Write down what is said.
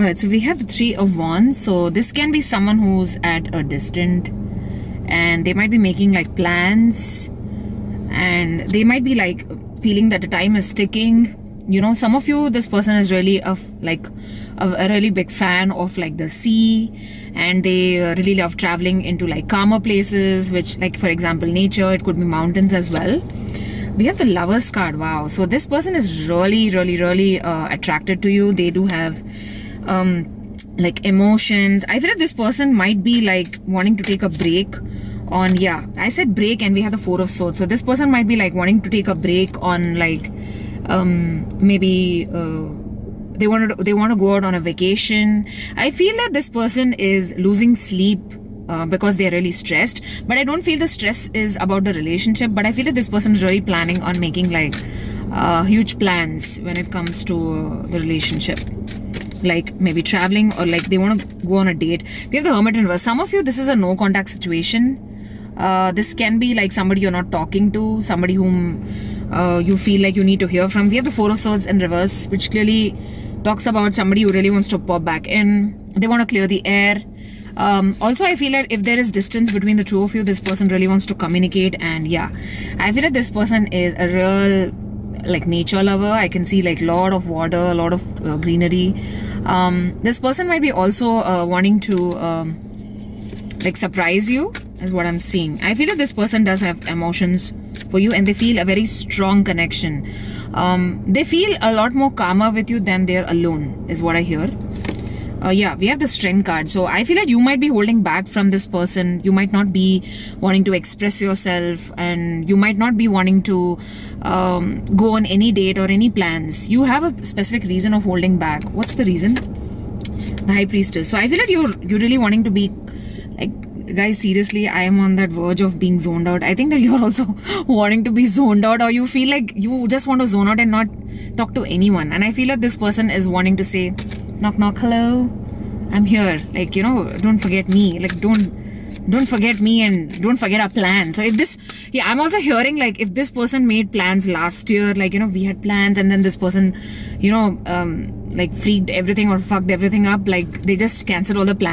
Alright, so we have the Three of Wands. So this can be someone who's at a distant, and they might be making like plans, and they might be like feeling that the time is ticking. You know, some of you, this person is really a really big fan of like the sea, and they really love traveling into like calmer places, which, like, for example, nature. It could be mountains as well. We have the Lovers card. Wow. So this person is really attracted to you. They do have like emotions. I feel like this person might be like wanting to take a break on, yeah, I said break, and we have the Four of Swords. So this person might be like wanting to take a break on like maybe they want to go out on a vacation. I feel that this person is losing sleep because they're really stressed, but I don't feel the stress is about the relationship, but I feel that this person is really planning on making like huge plans when it comes to the relationship, like maybe traveling, or like they want to go on a date. We have the Hermit in reverse. Some of you, this is a no contact situation. This can be like somebody you're not talking to, somebody whom you feel like you need to hear from. We have the Four of Swords in reverse, which clearly talks about somebody who really wants to pop back in. They want to clear the air. Also, I feel like if there is distance between the two of you, this person really wants to communicate. And yeah, I feel that this person is a real like nature lover. I can see like lot of water, a lot of greenery. This person might be also wanting to like surprise you, is what I'm seeing. I feel that this person does have emotions for you, and they feel a very strong connection. They feel a lot more calmer with you than they're alone, is what I hear. Yeah, we have the Strength card. So I feel like you might be holding back from this person. You might not be wanting to express yourself, and you might not be wanting to go on any date or any plans. You have a specific reason of holding back. What's the reason? The High Priestess. So I feel like you're really wanting to be like, guys, seriously, I am on that verge of being zoned out. I think that you're also wanting to be zoned out, or you feel like you just want to zone out and not talk to anyone. And I feel like this person is wanting to say, knock knock, hello, I'm here, like, you know, don't forget me, like don't forget me, and don't forget our plans. So if this, yeah, I'm also hearing like if this person made plans last year, like, you know, we had plans, and then this person, you know, like freaked everything or fucked everything up, like they just cancelled all the plans.